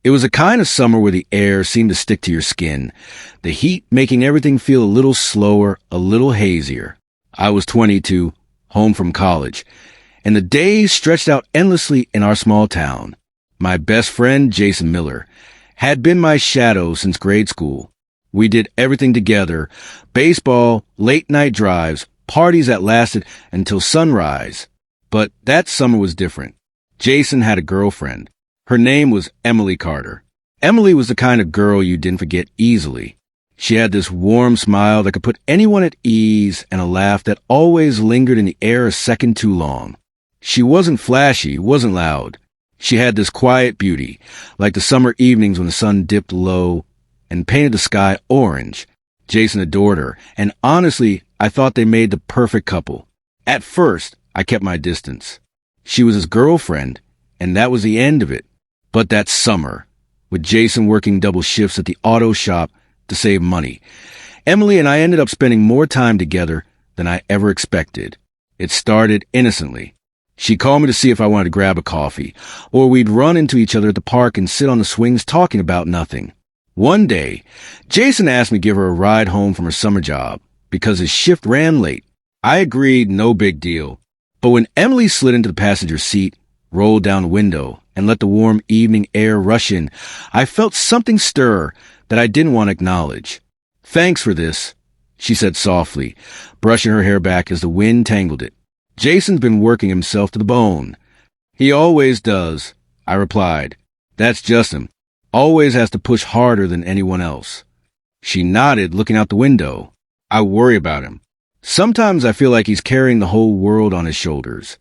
It was a kind of summer where the air seemed to stick to your skin, the heat making everything feel a little slower, a little hazier. I was 22, home from college, and the days stretched out endlessly in our small town. My best friend, Jason Miller, had been my shadow since grade school. We did everything together: baseball, late-night drives, parties that lasted until sunrise. But that summer was different. Jason had a girlfriend. Her name was Emily Carter. Emily was the kind of girl you didn't forget easily. She had this warm smile that could put anyone at ease and a laugh that always lingered in the air a second too long. She wasn't flashy, wasn't loud. She had this quiet beauty, like the summer evenings when the sun dipped low and painted the sky orange. Jason adored her, and honestly, I thought they made the perfect couple. At first, I kept my distance. She was his girlfriend, and that was the end of it. But that summer, with Jason working double shifts at the auto shop to save money, Emily and I ended up spending more time together than I ever expected. It started innocently. She called me to see if I wanted to grab a coffee, or we'd run into each other at the park and sit on the swings talking about nothing. One day, Jason asked me to give her a ride home from her summer job because his shift ran late. I agreed, no big deal. But when Emily slid into the passenger seat, rolled down the window, and let the warm evening air rush in, I felt something stir that I didn't want to acknowledge. "Thanks for this," she said softly, brushing her hair back as the wind tangled it. "Jason's been working himself to the bone." "He always does," I replied. "That's just him. Always has to push harder than anyone else." She nodded, looking out the window. "I worry about him. Sometimes I feel like he's carrying the whole world on his shoulders."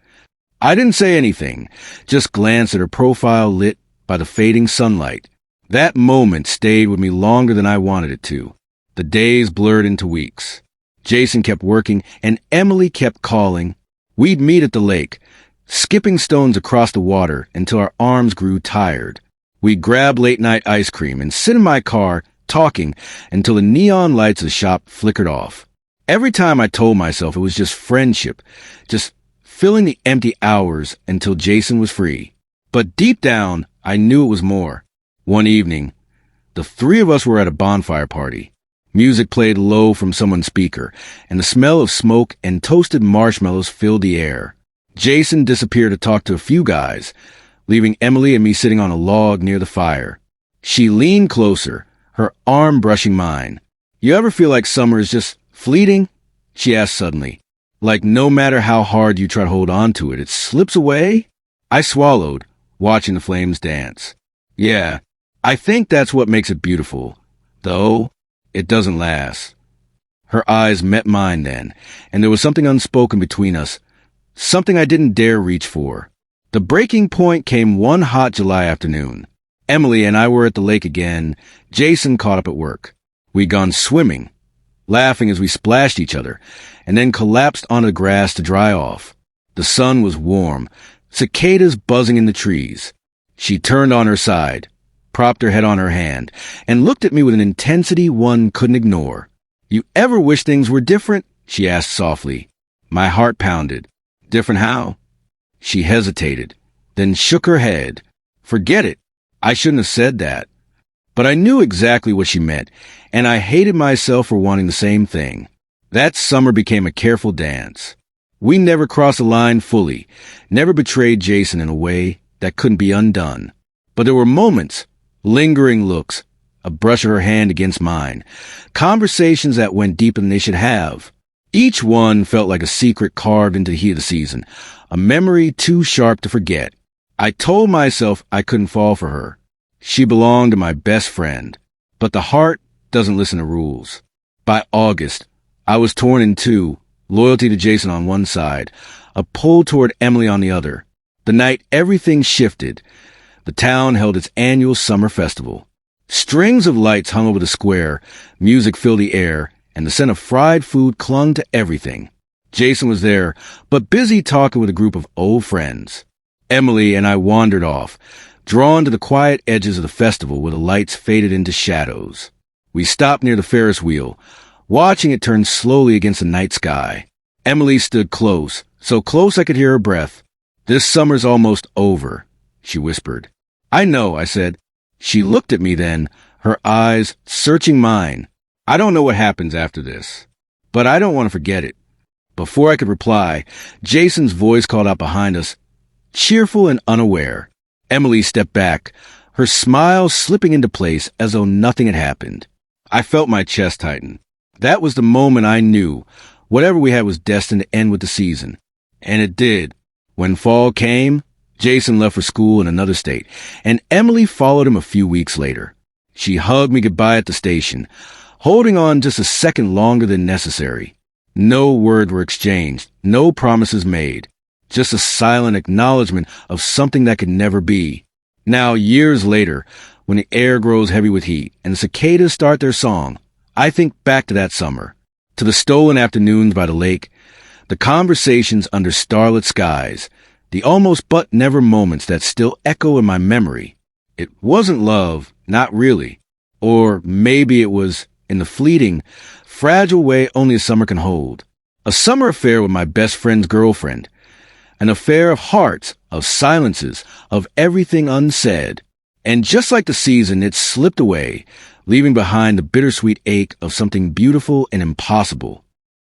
I didn't say anything, just glanced at her profile lit by the fading sunlight. That moment stayed with me longer than I wanted it to. The days blurred into weeks. Jason kept working, and Emily kept calling. We'd meet at the lake, skipping stones across the water until our arms grew tired. We'd grab late-night ice cream and sit in my car, talking until the neon lights of the shop flickered off. Every time I told myself it was just friendship, just filling the empty hours until Jason was free. But deep down, I knew it was more. One evening, the three of us were at a bonfire party. Music played low from someone's speaker, and the smell of smoke and toasted marshmallows filled the air. Jason disappeared to talk to a few guys, leaving Emily and me sitting on a log near the fire. She leaned closer, her arm brushing mine. "You ever feel like summer is just fleeting?" she asked suddenly. "Like no matter how hard you try to hold on to it, it slips away?" I swallowed, watching the flames dance. "Yeah, I think that's what makes it beautiful. Though, it doesn't last." Her eyes met mine then, and there was something unspoken between us, something I didn't dare reach for. The breaking point came one hot July afternoon. Emily and I were at the lake again. Jason caught up at work. We'd gone swimming, laughing as we splashed each other, and then collapsed onto the grass to dry off. The sun was warm, cicadas buzzing in the trees. She turned on her side, propped her head on her hand, and looked at me with an intensity one couldn't ignore. "You ever wish things were different?" she asked softly. My heart pounded. "Different how?" She hesitated, then shook her head. "Forget it. I shouldn't have said that." But I knew exactly what she meant, and I hated myself for wanting the same thing. That summer became a careful dance. We never crossed the line fully, never betrayed Jason in a way that couldn't be undone. But there were moments, lingering looks, a brush of her hand against mine, conversations that went deeper than they should have. Each one felt like a secret carved into the heat of the season, a memory too sharp to forget. I told myself I couldn't fall for her. She belonged to my best friend. But the heart doesn't listen to rules. By August, I was torn in two, loyalty to Jason on one side, a pull toward Emily on the other. The night everything shifted, the town held its annual summer festival. Strings of lights hung over the square, music filled the air, and the scent of fried food clung to everything. Jason was there, but busy talking with a group of old friends. Emily and I wandered off, drawn to the quiet edges of the festival where the lights faded into shadows. We stopped near the Ferris wheel, watching it turn slowly against the night sky. Emily stood close, so close I could hear her breath. "This summer's almost over," she whispered. "I know," I said. She looked at me then, her eyes searching mine. I don't know what happens after this, but I don't want to forget it. Before I could reply, Jason's voice called out behind us, cheerful and unaware. Emily stepped back, her smile slipping into place as though nothing had happened. I felt my chest tighten. That was the moment I knew whatever we had was destined to end with the season. And it did. When fall came, Jason left for school in another state, and Emily followed him a few weeks later. She hugged me goodbye at the station, holding on just a second longer than necessary. No words were exchanged, no promises made, just a silent acknowledgement of something that could never be. Now, years later, when the air grows heavy with heat and the cicadas start their song, I think back to that summer, to the stolen afternoons by the lake, the conversations under starlit skies, the almost but never moments that still echo in my memory. It wasn't love, not really. Or maybe it was, in the fleeting, fragile way only a summer can hold. A summer affair with my best friend's girlfriend. An affair of hearts, of silences, of everything unsaid. And just like the season, it slipped away, leaving behind the bittersweet ache of something beautiful and impossible.